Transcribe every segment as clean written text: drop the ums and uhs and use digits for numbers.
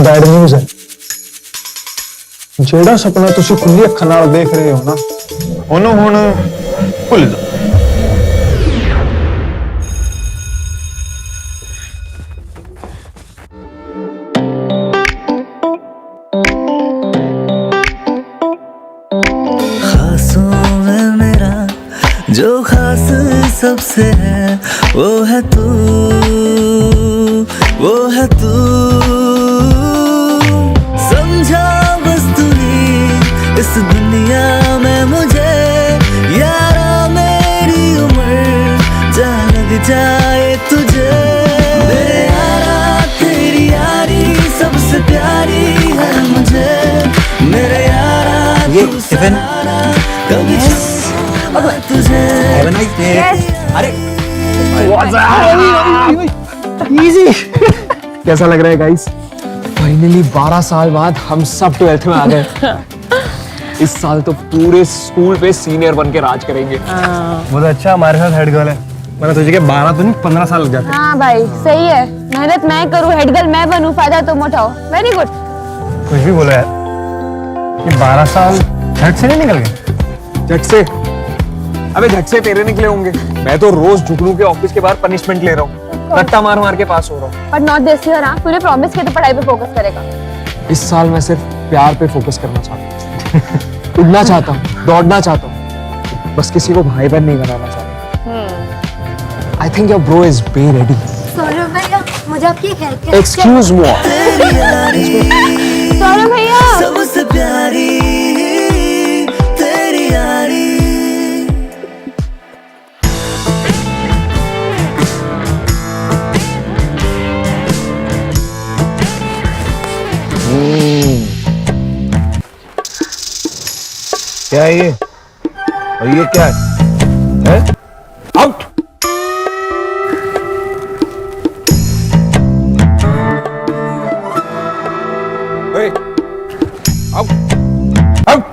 Bad news है। जेड़ा सपना तुसी खुली अखां नाल देख रहे हो ना, ओनू हुण भुल जाओ। खासों में मेरा जो खास सबसे है वो है तू, वो है तू। समझा बस तू ही इस दुनिया में मुझे, यारा मेरी उम्र जा लग जाए तुझे। मेरे यारा तेरी यारी सबसे प्यारी है मुझे, मेरे यारा ये तू टिफिन। सहारा कभी छोड़ूंगा तुझे। अरे इजी। कैसा लग रहा है गाइस? फाइनली 12 साल बाद हम सब 12th में आ गए। इस साल तो पूरे स्कूल पे सीनियर बन के राज करेंगे। बहुत अच्छा, हमारे साथ हेड गर्ल है। मैंने तुझे 12 तो नहीं 15 साल लग जाते। हाँ भाई सही है, मेहनत मैं करूँ, हेड गर्ल मैं बनूँ, फायदा तुम उठाओ। Very good. कुछ भी बोलो यार, ये 12 साल झट से नहीं निकल गए। झट से? अबे झट से तेरे निकले होंगे। मैं तो रोज जुगनू के ऑफिस के बाहर पनिशमेंट ले रहा हूँ, रट्टा मार मार के पास हो रहा हूँ। But not this year. हाँ, तूने प्रॉमिस किया तो पढ़ाई पे फोकस करेगा। इस साल मैं सिर्फ प्यार पे फोकस करना चाहता हूँ। उड़ना चाहता हूँ, दौड़ना चाहता हूँ, बस किसी को भाई बहन नहीं बनाना चाहता। I think your bro is be ready. Saurabh भैया, मुझे आपकी एक हेल्प चाहिए। Excuse me. सौरभ भैया, सबसे प्यारी तेरी यारी। क्या है ये? और ये क्या है? आउट। Out out.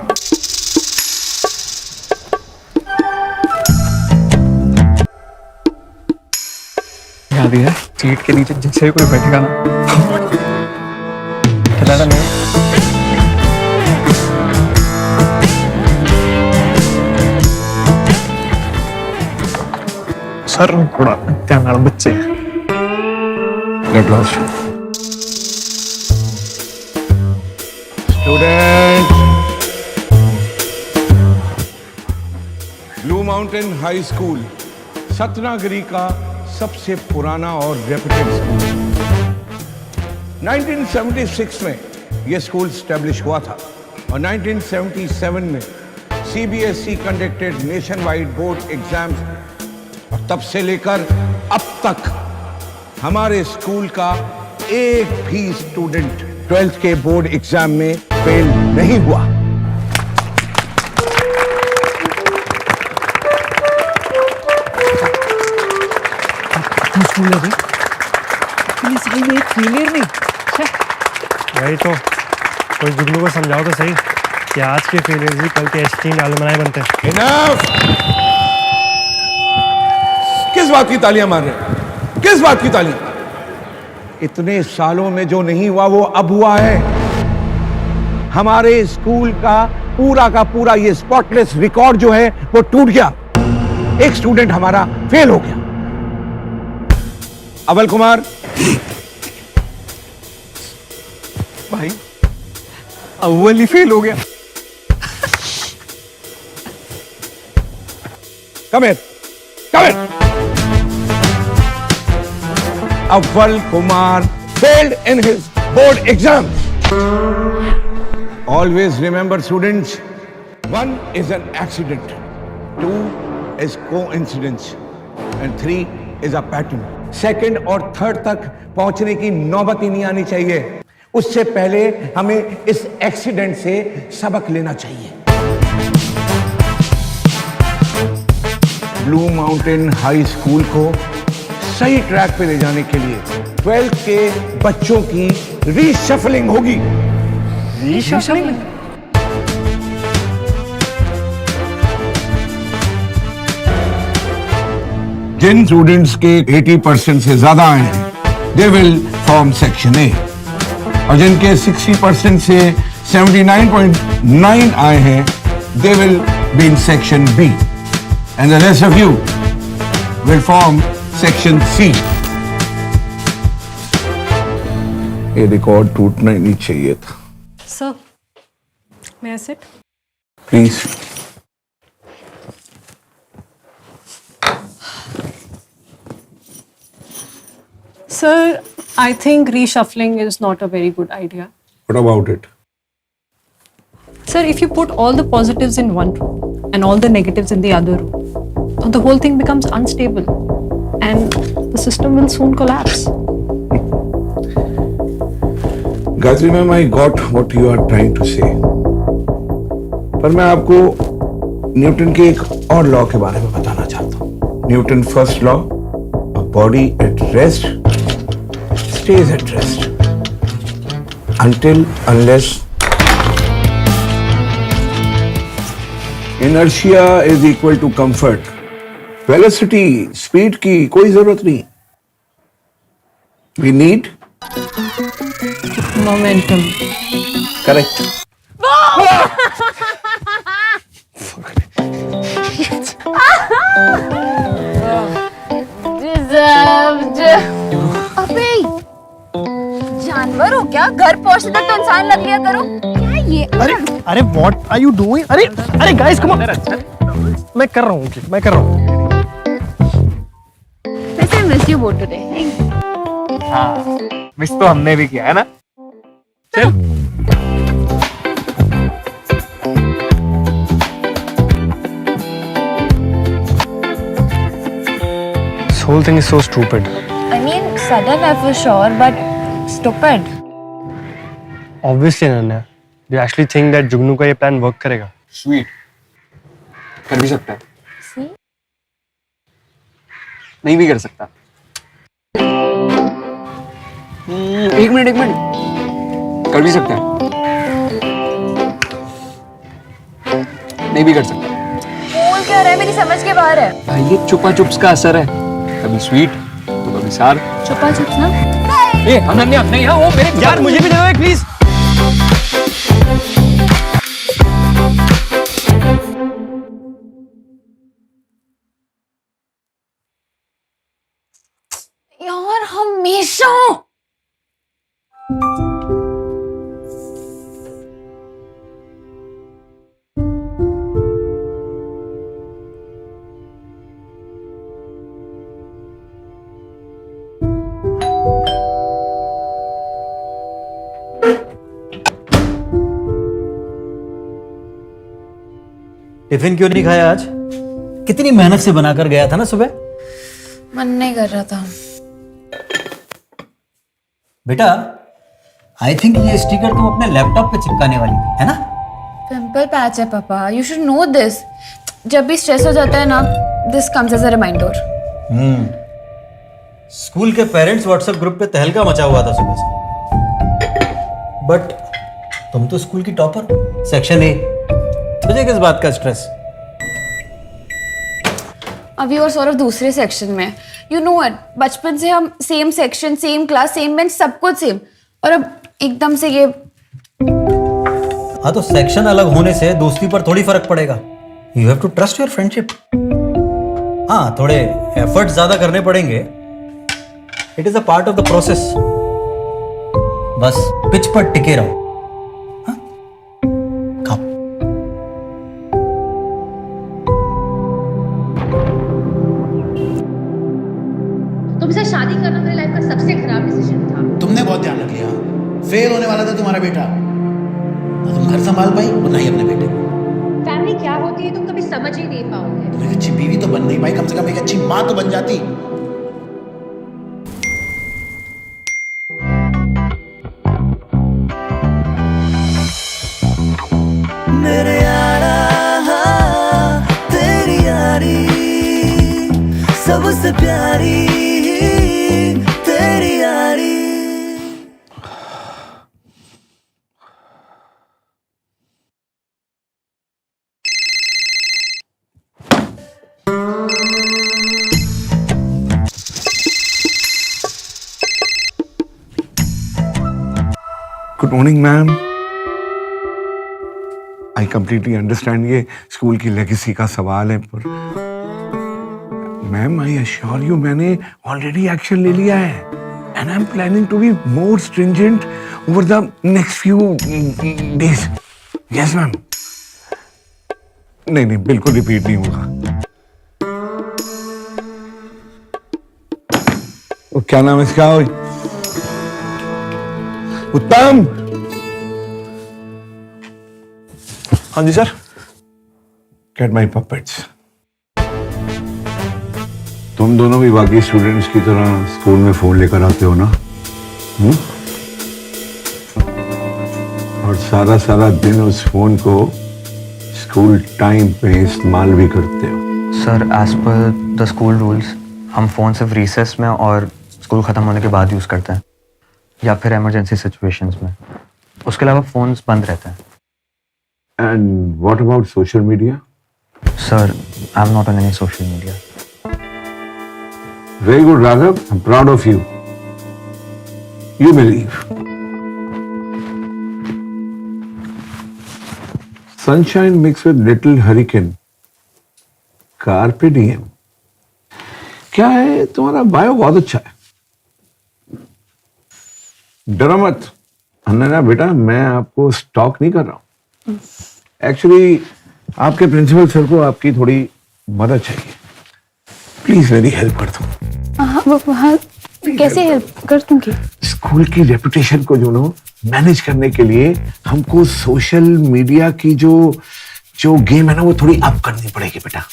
याद है सीट के नीचे जैसे कोई बैठेगा ना, खिलाना नहीं। सर थोड़ा ध्यान नाल बच्चे। Student, blue mountain high school Satnagiri का सबसे पुराना और रेप्यूटेड स्कूल। 1976 में यह स्कूल स्टैब्लिश हुआ था और 1977 में CBSE conducted nation wide board exams, और तब से लेकर अब तक हमारे स्कूल का एक भी स्टूडेंट 12th के बोर्ड एग्जाम में फेल नहीं हुआ। स्कूल है सही में एक फेलियर नहीं। वही तो, कोई जुगनू को समझाओ तो सही कि आज के फेलियर भी कल के एस्टीन अलुमनाई बनते हैं। Enough! किस बात की तालियां मार रहे हैं? किस बात की तालियां? इतने सालों में जो नहीं हुआ वो अब हुआ है। हमारे स्कूल का पूरा ये स्पॉटलेस रिकॉर्ड जो है वो टूट गया। एक स्टूडेंट हमारा फेल हो गया। अवल कुमार भाई अव्वल ही फेल हो गया। Come here. Awal Kumar failed in his board exam. Always remember, students, 1 is an accident, 2 is coincidence, and 3 is a pattern. Second और थर्ड तक पहुंचने की नौबत ही नहीं आनी चाहिए। उससे पहले हमें इस एक्सीडेंट से सबक लेना चाहिए। ब्लू माउंटेन हाई स्कूल को सही ट्रैक पे ले जाने के लिए 12th के बच्चों की रीशफलिंग होगी। रीशफलिंग? जिन स्टूडेंट्स के 80% से ज्यादा आए हैं, they will form section A. और जिनके 60% से 79.9 आए हैं, they will be in section B, and the rest of you will form section C. ये रिकॉर्ड टूटना ही नहीं चाहिए था. Sir, may I sit? Please. Sir, I think reshuffling is not a very good idea. What about it? Sir, if you put all the positives in one room and all the negatives in the other room, the whole thing becomes unstable and the system will soon collapse. Gayatri ma'am, I got what you are trying to say. पर मैं आपको Newton के एक और law के बारे में बताना चाहता हूँ. Newton first law, a body at rest stays at rest unless inertia is equal to comfort. Velocity, speed की कोई जरूरत नहीं. We need Momentum. correct. अबे जानवर हो क्या? घर पहुंचने तक तो इंसान लग लिया करो. क्या ये? अरे व्हाट आर यू डूइंग? अरे गाइस कम ऑन. मैं कर रहा हूँ. वैसे मिस यू बोथ टुडे. हाँ, मिस तो हमने भी किया है ना. चल. This whole thing is so stupid. I mean, sudden है for sure, but stupid. Obviously, Ananya. Do you actually think that जुगनू का ये प्लान वर्क करेगा? स्वीट कर भी सकता है. See? नहीं भी कर सकता. एक मिनट कर भी सकता है. नहीं भी कर सकता. बोल क्या रहा है? मेरी समझ के बाहर है. भाई ये चुपा चुप्स का असर है. कभी स्वीट तो कभी सार. चुपा चुप ना. ए अनन्या नहीं. हाँ वो मेरे यार मुझे भी दे दो एक प्लीज. यार हमेशा टिफिन क्यों नहीं खाया आज? कितनी मेहनत से बनाकर गया था ना सुबह. मन नहीं कर रहा था. बेटा, आई थिंक ये स्टिकर तुम अपने लैपटॉप पे चिपकाने वाली थी, है ना? पिंपल पैच है पापा. You should know this. जब भी स्ट्रेस हो जाता है ना, this comes as a reminder. School के पेरेंट्स व्हाट्सएप ग्रुप पे तहलका मचा हुआ था सुबह से. बट तुम तो स्कूल की टॉपर, सेक्शन ए. तुझे किस बात का स्ट्रेस? अभी और सौरभ दूसरे सेक्शन में. यू नो व्हाट, बचपन से हम same section, same class, same bench, सब कुछ सेम. और अब एकदम से ये. हाँ तो सेक्शन अलग होने से दोस्ती पर थोड़ी फर्क पड़ेगा. You have to trust your friendship. हाँ थोड़े एफर्ट्स ज्यादा करने पड़ेंगे. It is a part of the process. बस पिच पर टिके रहो. हाँ? खाओ. तुमसे शादी करना मेरी लाइफ का सबसे खराब डिसीजन था. तुमने बहुत ध्यान रख लिया. फेल होने वाला था तुम्हारा बेटा. ना तुम घर संभाल पाई और ना ही अपने बेटे को. फैमिली क्या होती है तुम कभी समझ ही नहीं पाओगे. तुम एक अच्छी बीवी तो बन नहीं पाई, कम से कम एक अच्छी माँ तो बन जाती. मेरे यारा तेरी यारी सबसे प्यारी तेरी यारी. Good morning ma'am. I completely understand, ये स्कूल की लेगेसी का सवाल है, पर मैम आई अश्योर यू मैंने ऑलरेडी एक्शन ले लिया है and I am planning to be more stringent over the next few days. Yes ma'am. नहीं, बिल्कुल रिपीट नहीं होगा। वो क्या नाम है इसका? उत्तम। हाँ जी सर। Get my puppets. तुम दोनों भी बाकी स्टूडेंट्स की तरह स्कूल में फोन लेकर आते हो ना? और सारा दिन उस फोन को स्कूल टाइम पे इस्तेमाल भी करते हो। Sir, as per the school rules हम फ़ोन सिर्फ रिसेस में और स्कूल ख़त्म होने के बाद यूज़ करते हैं, या फिर इमरजेंसी सिचुएशंस में। उसके अलावा फ़ोन्स बंद रहते हैं। And what about social media? Sir, I am not on any social media. Very good, Raghav. I'm proud of you. You believe. Sunshine mixed with little hurricane. Carpe diem. क्या है तुम्हारा bio? बहुत अच्छा है। डरो मत अनन्या बेटा, मैं आपको स्टॉक नहीं कर रहा हूं। एक्चुअली आपके प्रिंसिपल सर को आपकी थोड़ी मदद चाहिए। प्लीज मेरी हेल्प कर दो। हाँ, कैसे हेल्प कर दूंगी? स्कूल की रेपुटेशन को जो मैनेज करने के लिए हमको सोशल मीडिया की जो गेम है ना, वो थोड़ी अप करनी पड़ेगी बेटा।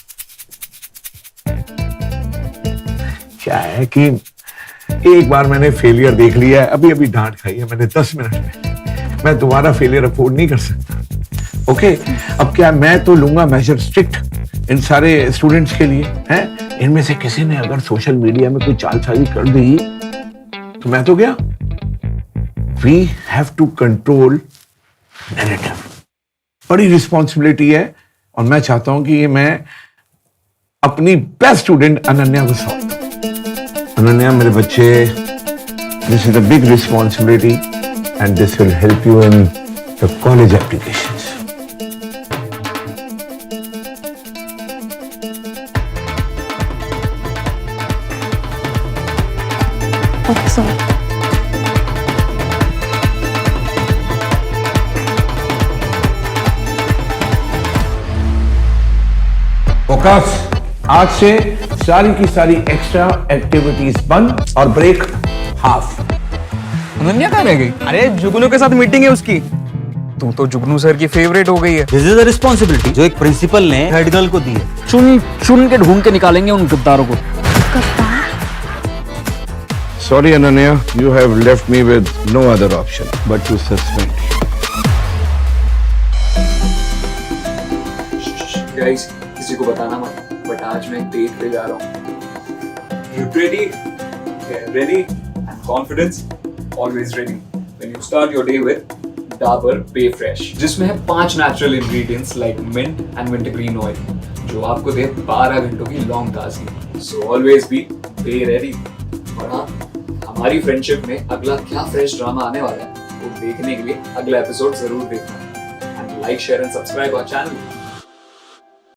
क्या है कि एक बार मैंने फेलियर देख लिया है, अभी डांट खाई है मैंने 10 मिनट में। मैं दोबारा फेलियर अफोर्ड नहीं कर सकता। ओके, अब क्या मैं तो लूंगा मेजर स्ट्रिक्ट इन सारे स्टूडेंट्स के लिए हैं। इनमें से किसी ने अगर सोशल मीडिया में कोई चालसाजी कर दी तो मैं तो गया। We have to control narrative. बड़ी रिस्पॉन्सिबिलिटी है और मैं चाहता हूं कि ये मैं अपनी बेस्ट स्टूडेंट अनन्या को सौंप दूं। अनन्या मेरे बच्चे, this is a big responsibility and this will help you in the college applications. Okay, sorry. Focus. आज से सारी की सारी एक्स्ट्रा एक्टिविटीज बंद और ब्रेक हाफ। अनन्या कहाँ रह गई? अरे जुगनू के साथ मीटिंग है उसकी। तू तो जुगनू सर की फेवरेट हो गई है। दिस इज अ रिस्पॉन्सिबिलिटी जो एक प्रिंसिपल ने हेड गर्ल को दी है। चुन के ढूंढ के निकालेंगे उन गद्दारों को। Sorry, Ananya, you have left me with no other option but to suspend you. Guys, किसी को बताना मत, बट आज मैं एक डेट पे जा रहा हूँ। You ready? Yeah, ready and confidence, always ready. When you start your day with Dabur Bay Fresh, जिसमें है 5 natural ingredients like mint and wintergreen oil, जो आपको दे 12 घंटों की लॉन्ग ताजगी। So always be Bay ready. और हाँ, हमारी फ्रेंडशिप में अगला क्या फ्रेश ड्रामा आने वाला है वो देखने के लिए अगला एपिसोड जरूर देखना and like share and subscribe our channel.